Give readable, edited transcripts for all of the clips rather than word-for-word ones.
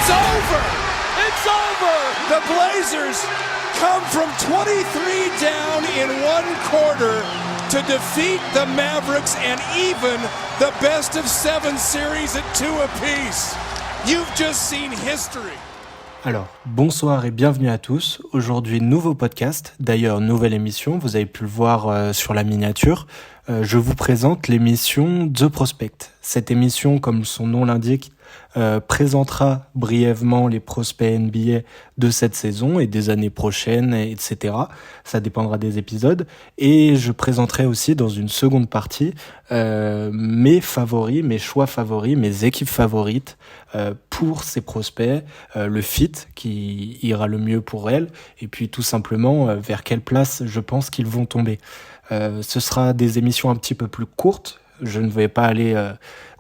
It's over! It's over! The Blazers come from 23 down in one quarter to defeat the Mavericks and even the best of 7 series at 2 apiece. You've just seen history. Alors, bonsoir et bienvenue à tous. Aujourd'hui, nouveau podcast, d'ailleurs nouvelle émission, vous avez pu le voir sur la miniature. Je vous présente l'émission The Prospect. Cette émission, comme son nom l'indique, présentera brièvement les prospects NBA de cette saison et des années prochaines, etc. Ça dépendra des épisodes. Et je présenterai aussi dans une seconde partie mes favoris, mes choix favoris, mes équipes favorites pour ces prospects, le fit qui ira le mieux pour elles, et puis tout simplement vers quelle place je pense qu'ils vont tomber. Ce sera des émissions un petit peu plus courtes. Je ne vais pas aller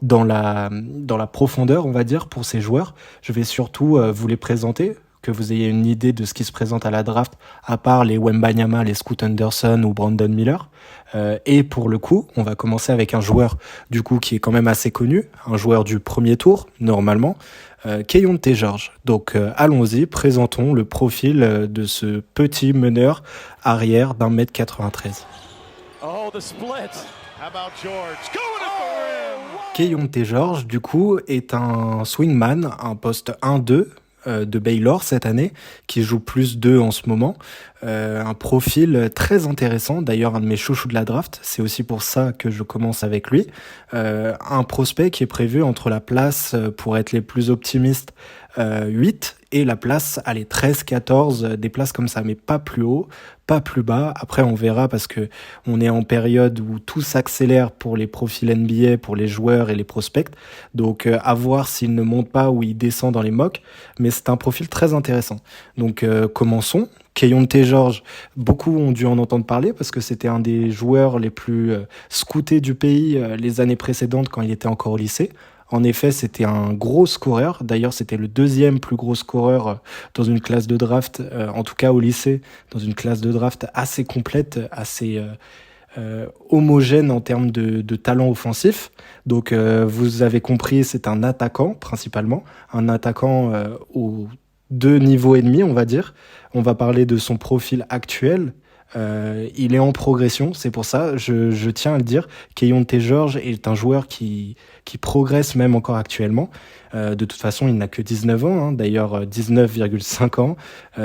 dans la profondeur, on va dire, pour ces joueurs. Je vais surtout vous les présenter, que vous ayez une idée de ce qui se présente à la draft, à part les Wembanyama, les Scoot Henderson ou Brandon Miller. Et pour le coup, on va commencer avec un joueur du coup qui est quand même assez connu, un joueur du premier tour, normalement, Keyonte George. Donc allons-y, présentons le profil de ce petit meneur arrière d'1m93. Oh, the split. How about George? Going at the rim. Keyonte George, du coup, est un swingman, un poste 1-2 de Baylor cette année, qui joue plus 2 en ce moment. Un profil très intéressant, d'ailleurs un de mes chouchous de la draft, c'est aussi pour ça que je commence avec lui. Un prospect qui est prévu entre la place, pour être les plus optimistes, 8 et la place, allez, 13-14, des places comme ça, mais pas plus haut, pas plus bas. Après, on verra parce que on est en période où tout s'accélère pour les profils NBA, pour les joueurs et les prospects. Donc, à voir s'il ne monte pas ou il descend dans les mocks. Mais c'est un profil très intéressant. Donc, commençons. Keyonte George, beaucoup ont dû en entendre parler parce que c'était un des joueurs les plus scoutés du pays les années précédentes quand il était encore au lycée. En effet, c'était un gros scoreur. D'ailleurs, c'était le deuxième plus gros scoreur dans une classe de draft, en tout cas au lycée, dans une classe de draft assez complète, assez homogène en termes de talent offensif. Donc, vous avez compris, c'est un attaquant principalement, un attaquant aux 2 niveaux et demi, on va dire. On va parler de son profil actuel. Il est en progression, c'est pour ça, je tiens à le dire. Keyonte George est un joueur qui progresse même encore actuellement. De toute façon, il n'a que 19 ans, hein, d'ailleurs 19,5 ans.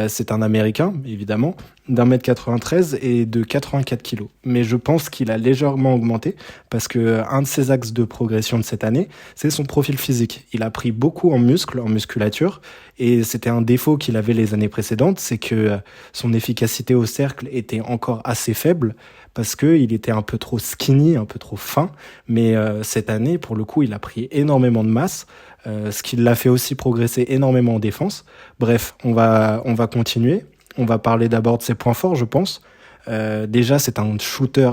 C'est un Américain, évidemment, d'1m93 et de 84 kilos. Mais je pense qu'il a légèrement augmenté parce que un de ses axes de progression de cette année, c'est son profil physique. Il a pris beaucoup en muscle, en musculature, et c'était un défaut qu'il avait les années précédentes, c'est que son efficacité au cercle était encore assez faible parce que il était un peu trop skinny, un peu trop fin. Mais cette année, pour le coup, il a pris énormément de masse, ce qui l'a fait aussi progresser énormément en défense. Bref, on va continuer. On va parler d'abord de ses points forts, je pense. Déjà, c'est un shooter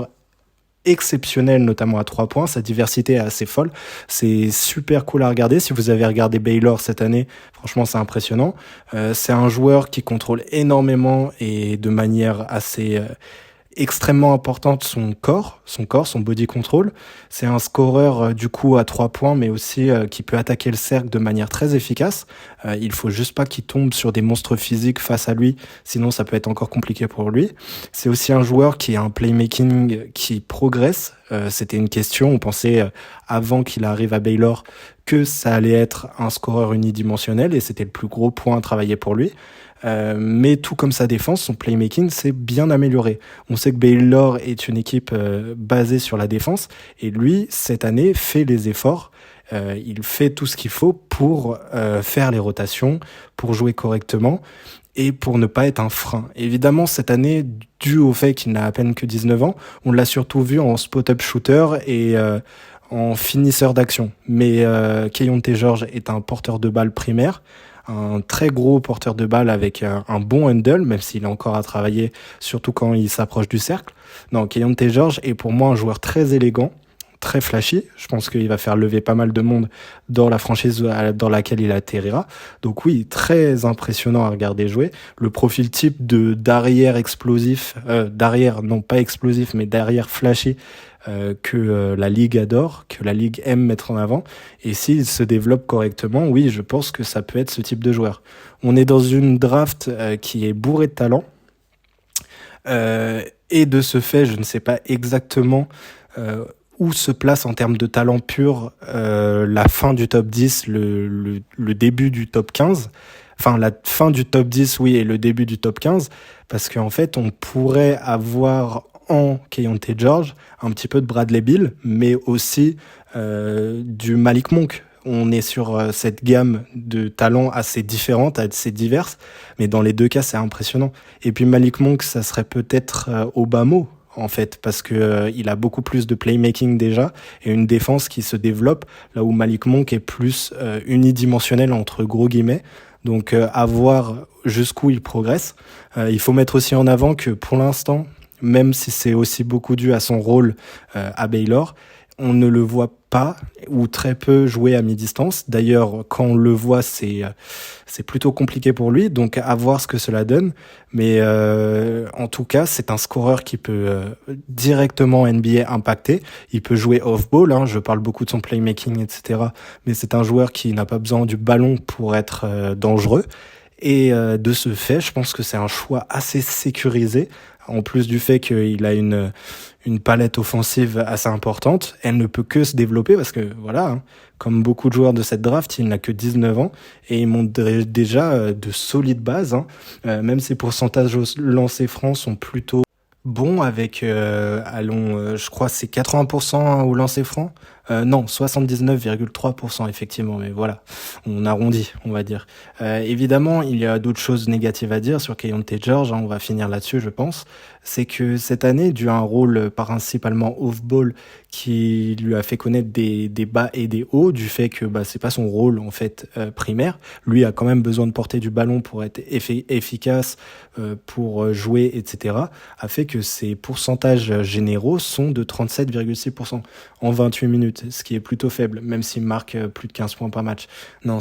exceptionnel, notamment à 3 points. Sa diversité est assez folle. C'est super cool à regarder. Si vous avez regardé Baylor cette année, franchement, c'est impressionnant. C'est un joueur qui contrôle énormément et de manière assez extrêmement importante son corps, son body control. C'est un scoreur du coup à 3 points, mais aussi qui peut attaquer le cercle de manière très efficace. Il faut juste pas qu'il tombe sur des monstres physiques face à lui, sinon ça peut être encore compliqué pour lui. C'est aussi un joueur qui a un playmaking qui progresse. C'était une question, on pensait avant qu'il arrive à Baylor que ça allait être un scoreur unidimensionnel et c'était le plus gros point à travailler pour lui. Mais tout comme sa défense, son playmaking s'est bien amélioré. On sait que Baylor est une équipe basée sur la défense et lui, cette année, fait les efforts. Il fait tout ce qu'il faut pour faire les rotations, pour jouer correctement et pour ne pas être un frein. Évidemment, cette année, dû au fait qu'il n'a à peine que 19 ans, on l'a surtout vu en spot-up shooter et en finisseur d'action. Mais Keyonte George est un porteur de balle primaire, un très gros porteur de balle avec un bon handle, même s'il a encore à travailler, surtout quand il s'approche du cercle. Non, Keyonte George est pour moi un joueur très élégant, très flashy. Je pense qu'il va faire lever pas mal de monde dans la franchise dans laquelle il atterrira. Donc oui, très impressionnant à regarder jouer. Le profil type d'arrière explosif, d'arrière, non pas explosif, mais d'arrière flashy, que la Ligue adore, que la Ligue aime mettre en avant. Et s'il se développe correctement, oui, je pense que ça peut être ce type de joueur. On est dans une draft qui est bourrée de talent. Et de ce fait, je ne sais pas exactement où se place en termes de talent pur la fin du top 10, le début du top 15. Enfin, la fin du top 10, oui, et le début du top 15. Parce qu'en fait, on pourrait avoir en Keyonte George un petit peu de Bradley Beal, mais aussi du Malik Monk. On est sur cette gamme de talents assez différentes, assez diverses, mais dans les deux cas, c'est impressionnant. Et puis Malik Monk, ça serait peut-être au bas mot, en fait, parce que il a beaucoup plus de playmaking déjà et une défense qui se développe, là où Malik Monk est plus unidimensionnel entre gros guillemets. Donc à voir jusqu'où il progresse. Il faut mettre aussi en avant que pour l'instant, même si c'est aussi beaucoup dû à son rôle à Baylor, on ne le voit pas ou très peu jouer à mi-distance. D'ailleurs, quand on le voit, c'est plutôt compliqué pour lui. Donc, à voir ce que cela donne. Mais en tout cas, c'est un scoreur qui peut directement NBA impacter. Il peut jouer off-ball. Hein, je parle beaucoup de son playmaking, etc. Mais c'est un joueur qui n'a pas besoin du ballon pour être dangereux. Et de ce fait, je pense que c'est un choix assez sécurisé. En plus du fait qu'il a une palette offensive assez importante, elle ne peut que se développer parce que, voilà, hein, comme beaucoup de joueurs de cette draft, il n'a que 19 ans et il montre déjà de solides bases. Hein. Même ses pourcentages au lancer franc sont plutôt bons avec, je crois c'est 80% au lancer franc. Non, 79,3% effectivement, mais voilà, on arrondit, on va dire. Évidemment, il y a d'autres choses négatives à dire sur Keyonte George, hein, on va finir là-dessus, je pense. C'est que cette année, dû à un rôle principalement off-ball qui lui a fait connaître des bas et des hauts, du fait que c'est pas son rôle en fait primaire. Lui a quand même besoin de porter du ballon pour être efficace, pour jouer, etc. A fait que ses pourcentages généraux sont de 37,6% en 28 minutes, ce qui est plutôt faible, même s'il marque plus de 15 points par match. Non,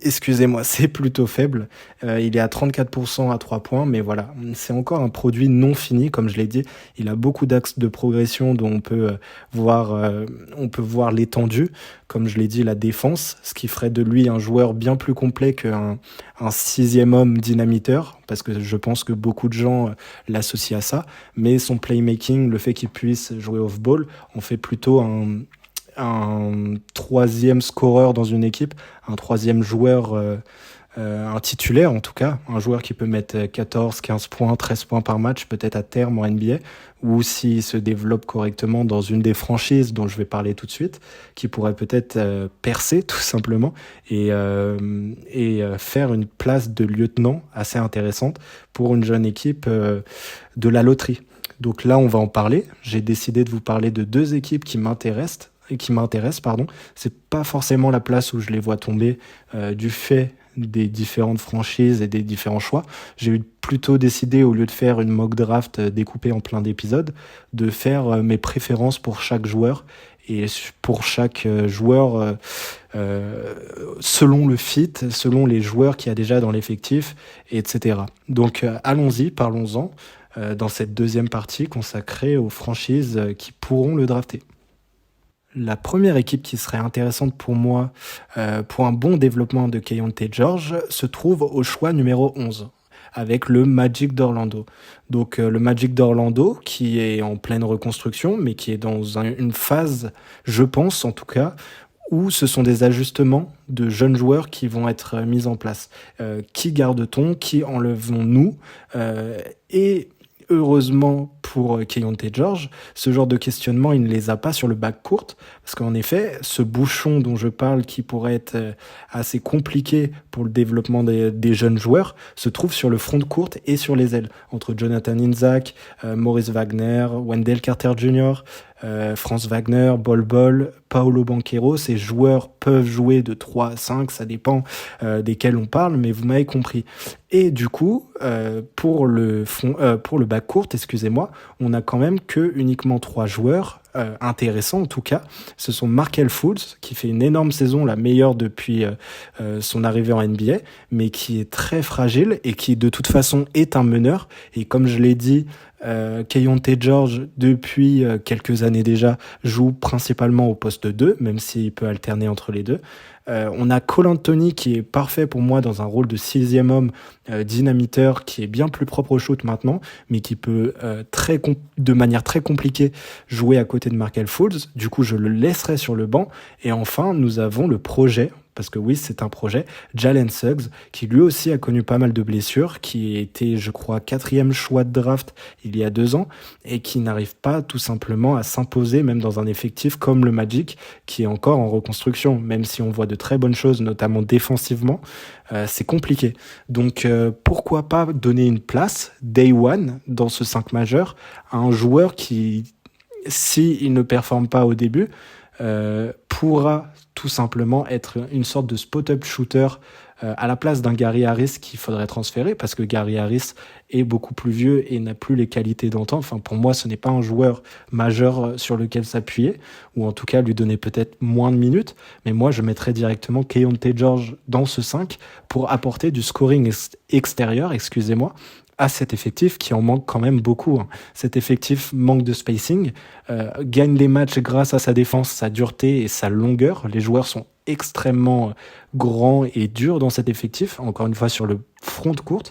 excusez-moi, c'est plutôt faible. Il est à 34% à 3 points, mais voilà, c'est encore un produit non fini, comme je l'ai dit. Il a beaucoup d'axes de progression dont on peut voir l'étendue. Comme je l'ai dit, la défense, ce qui ferait de lui un joueur bien plus complet qu'un sixième homme dynamiteur, parce que je pense que beaucoup de gens l'associent à ça. Mais son playmaking, le fait qu'il puisse jouer off-ball, on fait plutôt un troisième scoreur dans une équipe, un troisième joueur, un titulaire en tout cas, un joueur qui peut mettre 14, 15 points, 13 points par match peut-être à terme en NBA, ou s'il se développe correctement dans une des franchises dont je vais parler tout de suite, qui pourrait peut-être percer tout simplement et faire une place de lieutenant assez intéressante pour une jeune équipe de la loterie. Donc là on va en parler, j'ai décidé de vous parler de deux équipes qui m'intéressent, c'est pas forcément la place où je les vois tomber du fait des différentes franchises et des différents choix. J'ai plutôt décidé, au lieu de faire une mock draft découpée en plein d'épisodes, de faire mes préférences pour chaque joueur et pour chaque joueur selon le fit, selon les joueurs qu'il y a déjà dans l'effectif, etc. Donc allons-y, parlons-en dans cette deuxième partie consacrée aux franchises qui pourront le drafter. La première équipe qui serait intéressante pour moi pour un bon développement de Keyonte George se trouve au choix numéro 11 avec le Magic d'Orlando. Donc le Magic d'Orlando qui est en pleine reconstruction mais qui est dans une phase, je pense en tout cas, où ce sont des ajustements de jeunes joueurs qui vont être mis en place. Qui garde-t-on? Qui enlevons-nous? Et heureusement pour Keyonte George, ce genre de questionnement, il ne les a pas sur le backcourt, parce qu'en effet, ce bouchon dont je parle, qui pourrait être assez compliqué pour le développement des jeunes joueurs, se trouve sur le front de court et sur les ailes, entre Jonathan Isaac, Maurice Wagner, Wendell Carter Jr., Franz Wagner, Bol Bol, Paolo Banchero. Ces joueurs peuvent jouer de 3 à 5, ça dépend desquels on parle, mais vous m'avez compris. Et du coup, pour le backcourt, excusez-moi, on a quand même que uniquement 3 joueurs intéressants en tout cas, ce sont Markel Fultz, qui fait une énorme saison, la meilleure depuis son arrivée en NBA, mais qui est très fragile et qui de toute façon est un meneur. Et comme je l'ai dit, Keyonte George, depuis quelques années déjà, joue principalement au poste 2, même s'il peut alterner entre les deux. On a Cole Anthony qui est parfait pour moi dans un rôle de sixième homme dynamiteur, qui est bien plus propre au shoot maintenant, mais qui peut de manière très compliquée jouer à côté de Markel Fultz. Du coup, je le laisserai sur le banc. Et enfin, nous avons le projet, parce que oui, c'est un projet, Jalen Suggs, qui lui aussi a connu pas mal de blessures, qui était, je crois, 4e choix de draft il y a 2 ans, et qui n'arrive pas tout simplement à s'imposer, même dans un effectif comme le Magic, qui est encore en reconstruction, même si on voit de très bonnes choses, notamment défensivement, c'est compliqué. Donc, pourquoi pas donner une place, day one, dans ce 5 majeur, à un joueur qui, s'il ne performe pas au début, pourra tout simplement être une sorte de spot-up shooter à la place d'un Gary Harris qu'il faudrait transférer, parce que Gary Harris est beaucoup plus vieux et n'a plus les qualités d'antan. Enfin, pour moi, ce n'est pas un joueur majeur sur lequel s'appuyer, ou en tout cas lui donner peut-être moins de minutes. Mais moi, je mettrais directement Keyonte George dans ce 5 pour apporter du scoring extérieur, à cet effectif qui en manque quand même beaucoup. Cet effectif manque de spacing, gagne les matchs grâce à sa défense, sa dureté et sa longueur. Les joueurs sont extrêmement grands et durs dans cet effectif, encore une fois sur le front court.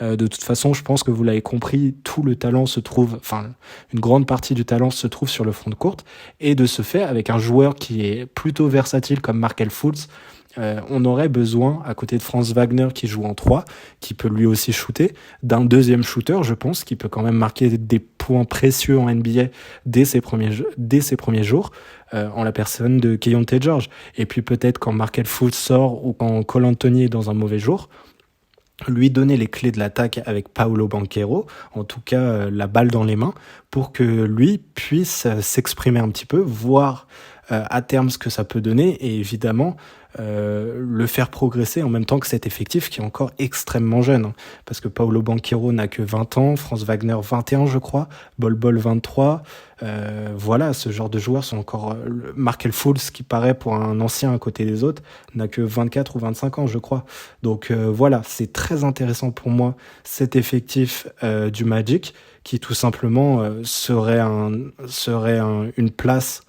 De toute façon, je pense que vous l'avez compris, tout le talent se trouve, enfin, une grande partie du talent se trouve sur le front court. Et de ce fait, avec un joueur qui est plutôt versatile comme Markel Fultz, on aurait besoin, à côté de Franz Wagner qui joue en 3, qui peut lui aussi shooter, d'un deuxième shooter, je pense, qui peut quand même marquer des points précieux en NBA dès ses premiers jours, en la personne de Keyonte George. Et puis peut-être quand Markel Fultz sort ou quand Cole Anthony est dans un mauvais jour, lui donner les clés de l'attaque avec Paolo Banchero, en tout cas la balle dans les mains, pour que lui puisse s'exprimer un petit peu, voir à terme ce que ça peut donner, et évidemment le faire progresser en même temps que cet effectif qui est encore extrêmement jeune, parce que Paolo Banchero n'a que 20 ans, Franz Wagner 21 je crois, Bol Bol 23, voilà, ce genre de joueurs sont encore... Markel Fultz, qui paraît pour un ancien à côté des autres, n'a que 24 ou 25 ans je crois. Donc voilà, c'est très intéressant pour moi cet effectif du Magic, qui tout simplement serait une place...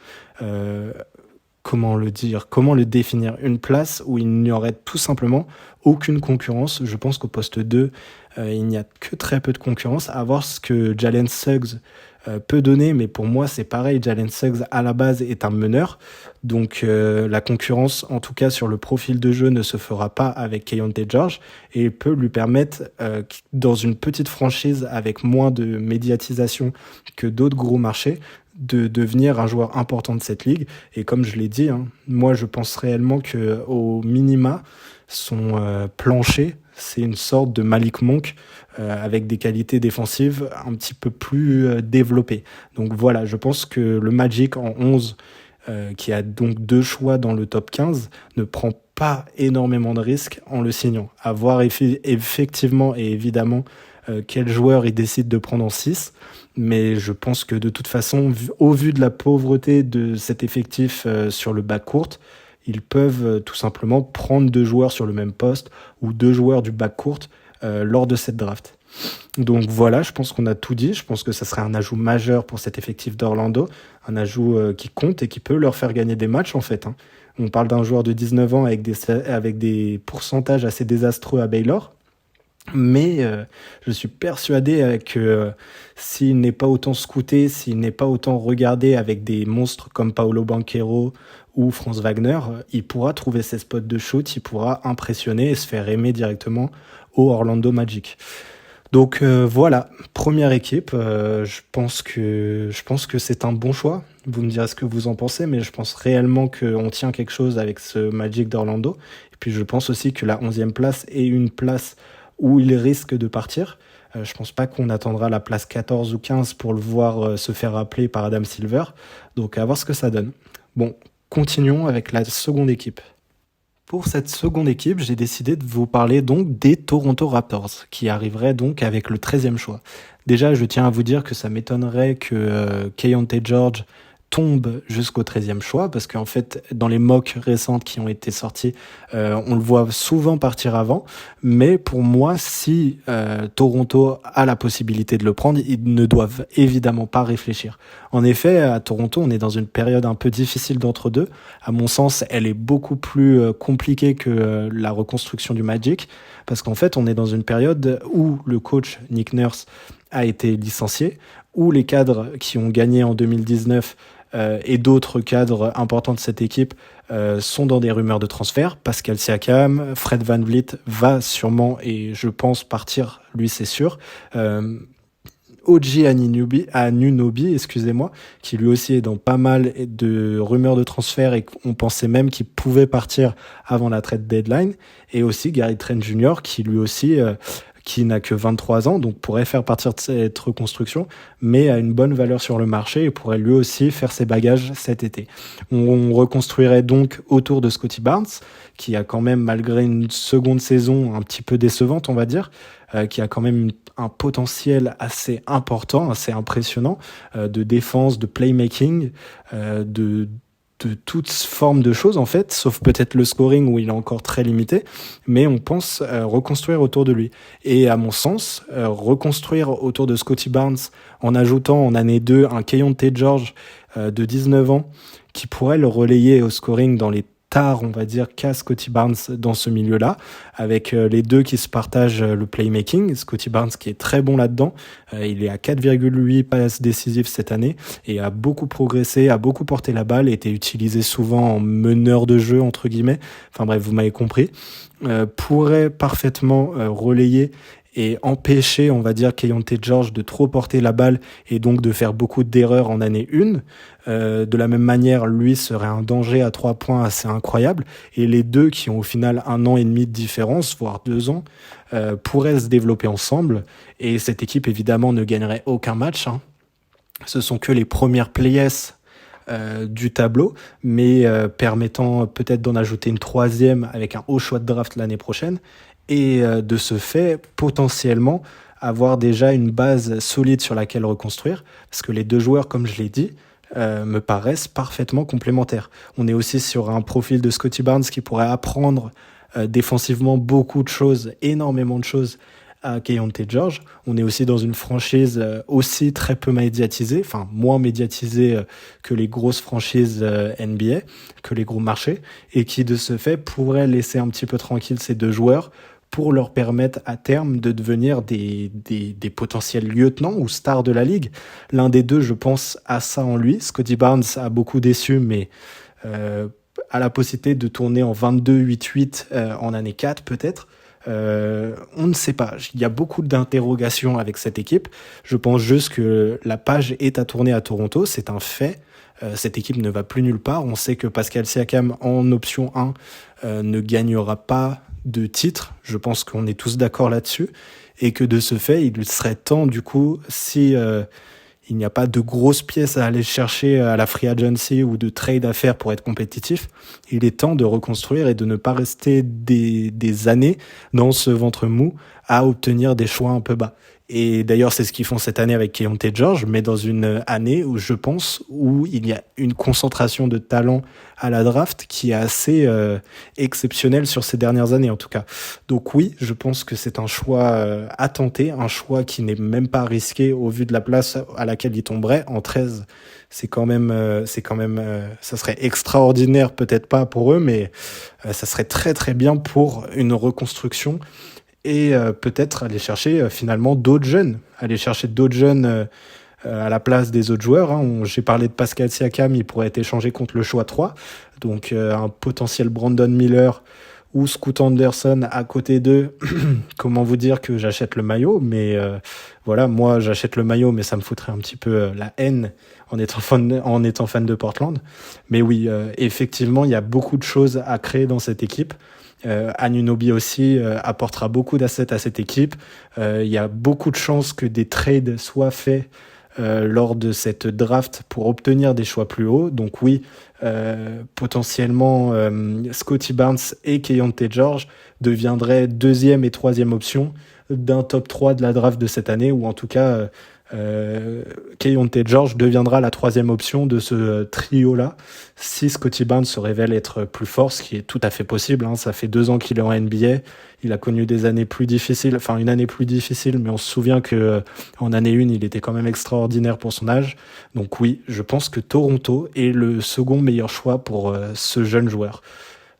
comment le définir, une place où il n'y aurait tout simplement aucune concurrence. Je pense qu'au poste 2, il n'y a que très peu de concurrence, à voir ce que Jalen Suggs peut donner, mais pour moi c'est pareil, Jalen Suggs à la base est un meneur, donc la concurrence en tout cas sur le profil de jeu ne se fera pas avec Keyonte George, et peut lui permettre dans une petite franchise avec moins de médiatisation que d'autres gros marchés, de devenir un joueur important de cette ligue. Et comme je l'ai dit, moi je pense réellement que au minima, son plancher, c'est une sorte de Malik Monk avec des qualités défensives un petit peu plus développées. Donc voilà, je pense que le Magic en 11, qui a donc 2 choix dans le top 15, ne prend pas énormément de risques en le signant. À voir effectivement et évidemment quel joueur il décide de prendre en 6, mais je pense que de toute façon, au vu de la pauvreté de cet effectif sur le backcourt, ils peuvent tout simplement prendre 2 joueurs sur le même poste ou 2 joueurs du backcourt lors de cette draft. Donc voilà, je pense qu'on a tout dit. Je pense que ça serait un ajout majeur pour cet effectif d'Orlando, un ajout qui compte et qui peut leur faire gagner des matchs en fait. On parle d'un joueur de 19 ans avec des pourcentages assez désastreux à Baylor. Mais je suis persuadé que s'il n'est pas autant scouté, s'il n'est pas autant regardé avec des monstres comme Paolo Banchero ou Franz Wagner, il pourra trouver ses spots de shoot, il pourra impressionner et se faire aimer directement au Orlando Magic. Donc voilà, première équipe, je pense que c'est un bon choix. Vous me direz ce que vous en pensez, mais je pense réellement qu'on tient quelque chose avec ce Magic d'Orlando. Et puis je pense aussi que la 11e place est une place où il risque de partir. Je pense pas qu'on attendra la place 14 ou 15 pour le voir se faire appeler par Adam Silver. Donc à voir ce que ça donne. Bon, continuons avec la seconde équipe. Pour cette seconde équipe, j'ai décidé de vous parler donc des Toronto Raptors, qui arriveraient donc avec le 13e choix. Déjà, je tiens à vous dire que ça m'étonnerait que Keyonte George tombe jusqu'au 13e choix, parce qu'en fait, dans les mocks récentes qui ont été sortis, on le voit souvent partir avant, mais pour moi, si Toronto a la possibilité de le prendre, ils ne doivent évidemment pas réfléchir. En effet, à Toronto, on est dans une période un peu difficile d'entre-deux. À mon sens, elle est beaucoup plus compliquée que la reconstruction du Magic, parce qu'en fait, on est dans une période où le coach Nick Nurse a été licencié, où les cadres qui ont gagné en 2019 et d'autres cadres importants de cette équipe sont dans des rumeurs de transfert. Pascal Siakam, Fred VanVleet va sûrement, et je pense, partir, lui c'est sûr. OG Anunoby, excusez-moi, qui lui aussi est dans pas mal de rumeurs de transfert et on pensait même qu'il pouvait partir avant la trade deadline. Et aussi Gary Trent Jr. qui lui aussi qui n'a que 23 ans, donc pourrait faire partir de cette reconstruction, mais a une bonne valeur sur le marché et pourrait lui aussi faire ses bagages cet été. On reconstruirait donc autour de Scottie Barnes, qui a quand même, malgré une seconde saison un petit peu décevante, on va dire, qui a quand même un potentiel assez important, assez impressionnant, de défense, de playmaking, de toutes formes de choses en fait, sauf peut-être le scoring où il est encore très limité, mais on pense reconstruire autour de lui. Et à mon sens, reconstruire autour de Scottie Barnes en ajoutant en année 2 un Keyonte George de 19 ans qui pourrait le relayer au scoring dans les tard, on va dire, qu'a Scottie Barnes dans ce milieu-là, avec les deux qui se partagent le playmaking. Scottie Barnes qui est très bon là-dedans, il est à 4,8 passes décisives cette année et a beaucoup progressé, a beaucoup porté la balle, été utilisé souvent en meneur de jeu, entre guillemets, enfin bref, vous m'avez compris, pourrait parfaitement relayer et empêcher, on va dire, Keyonte George de trop porter la balle et donc de faire beaucoup d'erreurs en année 1. De la même manière, lui serait un danger à 3 points assez incroyable. Et les deux, qui ont au final 1 an et demi de différence, voire 2 ans, pourraient se développer ensemble. Et cette équipe, évidemment, ne gagnerait aucun match. Ce sont que les premières plays du tableau, mais permettant peut-être d'en ajouter une troisième avec un haut choix de draft l'année prochaine. Et de ce fait, potentiellement, avoir déjà une base solide sur laquelle reconstruire, parce que les deux joueurs, comme je l'ai dit, me paraissent parfaitement complémentaires. On est aussi sur un profil de Scottie Barnes qui pourrait apprendre défensivement beaucoup de choses, énormément de choses à Keyonte George. On est aussi dans une franchise aussi très peu médiatisée, enfin moins médiatisée que les grosses franchises NBA, que les gros marchés, et qui de ce fait pourrait laisser un petit peu tranquille ces deux joueurs pour leur permettre à terme de devenir des potentiels lieutenants ou stars de la ligue. L'un des deux, je pense, a ça en lui. Scottie Barnes a beaucoup déçu, mais a la possibilité de tourner en 22-8-8 en année 4 peut-être. On ne sait pas. Il y a beaucoup d'interrogations avec cette équipe. Je pense juste que la page est à tourner à Toronto. C'est un fait. Cette équipe ne va plus nulle part. On sait que Pascal Siakam, en option 1, ne gagnera pas de titre. Je pense qu'on est tous d'accord là-dessus. Et que de ce fait, il serait temps, du coup, si il n'y a pas de grosses pièces à aller chercher à la free agency ou de trade à faire pour être compétitif, il est temps de reconstruire et de ne pas rester des années dans ce ventre mou à obtenir des choix un peu bas. Et d'ailleurs, c'est ce qu'ils font cette année avec Keyonte George, mais dans une année où je pense où il y a une concentration de talent à la draft qui est assez exceptionnelle sur ces dernières années en tout cas. Donc oui, je pense que c'est un choix à tenter, un choix qui n'est même pas risqué au vu de la place à laquelle il tomberait en 13. C'est quand même, ça serait extraordinaire, peut-être pas pour eux, mais ça serait très très bien pour une reconstruction. Et peut-être aller chercher finalement d'autres jeunes, à la place des autres joueurs. J'ai parlé de Pascal Siakam, il pourrait être échangé contre le choix 3, donc un potentiel Brandon Miller ou Scoot Anderson à côté d'eux. Comment vous dire que j'achète le maillot, mais voilà, moi j'achète le maillot, mais ça me foutrait un petit peu la haine en étant fan de Portland. Mais oui, effectivement, il y a beaucoup de choses à créer dans cette équipe. Anunoby aussi apportera beaucoup d'assets à cette équipe. Il y a beaucoup de chances que des trades soient faits lors de cette draft pour obtenir des choix plus hauts. Donc oui, potentiellement Scottie Barnes et Keyonte George deviendraient deuxième et troisième option d'un top 3 de la draft de cette année, ou en tout cas Keyonte George deviendra la troisième option de ce trio-là si Scottie Barnes se révèle être plus fort, ce qui est tout à fait possible. Ça fait 2 ans qu'il est en NBA. Il a connu des années plus difficiles, enfin une année plus difficile, mais on se souvient que en année 1, il était quand même extraordinaire pour son âge. Donc oui, je pense que Toronto est le second meilleur choix pour ce jeune joueur.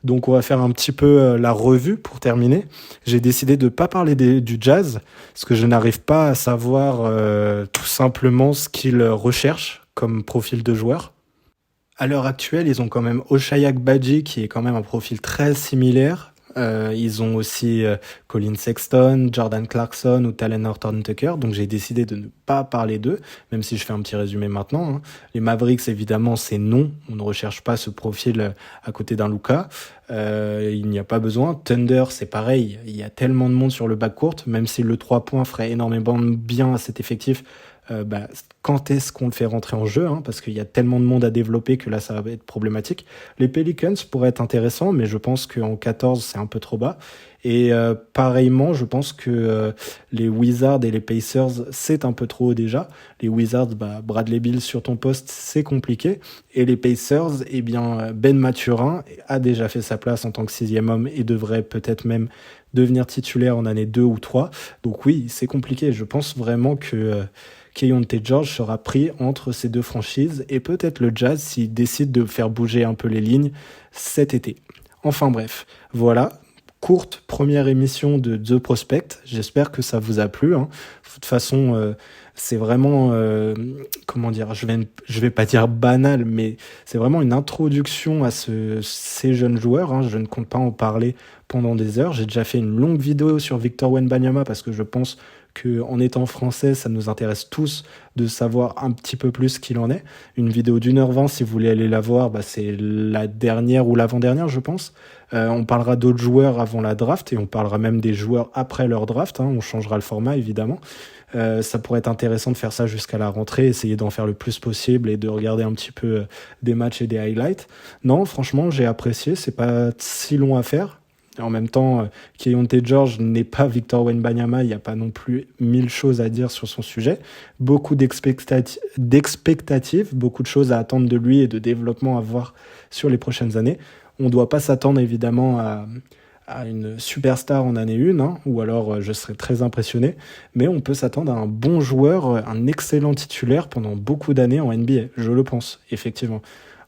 Donc on va faire un petit peu la revue pour terminer. J'ai décidé de ne pas parler du Jazz, parce que je n'arrive pas à savoir tout simplement ce qu'ils recherchent comme profil de joueur. À l'heure actuelle, ils ont quand même Ochai Agbaji, qui est quand même un profil très similaire. Ils ont aussi Colin Sexton, Jordan Clarkson ou Talen Horton-Tucker, donc j'ai décidé de ne pas parler d'eux, même si je fais un petit résumé maintenant. Les Mavericks, évidemment, c'est non, on ne recherche pas ce profil à côté d'un Luka. Il n'y a pas besoin. Thunder, c'est pareil, il y a tellement de monde sur le backcourt, même si le 3 points ferait énormément bien à cet effectif. Quand est-ce qu'on le fait rentrer en jeu, parce qu'il y a tellement de monde à développer que là ça va être problématique. Les Pelicans pourraient être intéressants, mais je pense qu'en 14 c'est un peu trop bas. Et pareillement, je pense que les Wizards et les Pacers c'est un peu trop haut déjà. Les Wizards, Bradley Beal sur ton poste, c'est compliqué. Et les Pacers, Ben Mathurin a déjà fait sa place en tant que 6e homme et devrait peut-être même devenir titulaire en année 2 ou 3. Donc oui, c'est compliqué. Je pense vraiment que Keyonte George sera pris entre ces deux franchises et peut-être le Jazz s'il décide de faire bouger un peu les lignes cet été. Enfin bref, voilà, courte première émission de The Prospect. J'espère que ça vous a plu. De toute façon, c'est vraiment, je vais pas dire banal, mais c'est vraiment une introduction à ces jeunes joueurs. Je ne compte pas en parler pendant des heures. J'ai déjà fait une longue vidéo sur Victor Wembanyama parce que je pense qu'en étant français, ça nous intéresse tous de savoir un petit peu plus ce qu'il en est. Une vidéo d'1h20, si vous voulez aller la voir, c'est la dernière ou l'avant-dernière, je pense. On parlera d'autres joueurs avant la draft et on parlera même des joueurs après leur draft. On changera le format, évidemment. Ça pourrait être intéressant de faire ça jusqu'à la rentrée, essayer d'en faire le plus possible et de regarder un petit peu des matchs et des highlights. Non, franchement, j'ai apprécié. C'est pas si long à faire. En même temps, Keyonte George n'est pas Victor Wembanyama, il n'y a pas non plus 1000 choses à dire sur son sujet. Beaucoup d'expectatives, beaucoup de choses à attendre de lui et de développement à voir sur les prochaines années. On ne doit pas s'attendre évidemment à une superstar en année 1, ou alors je serais très impressionné, mais on peut s'attendre à un bon joueur, un excellent titulaire pendant beaucoup d'années en NBA, je le pense, effectivement.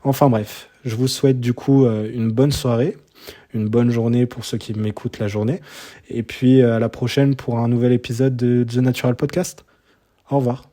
Enfin bref, je vous souhaite du coup une bonne soirée, une bonne journée pour ceux qui m'écoutent la journée. Et puis à la prochaine pour un nouvel épisode de The Natural Podcast. Au revoir.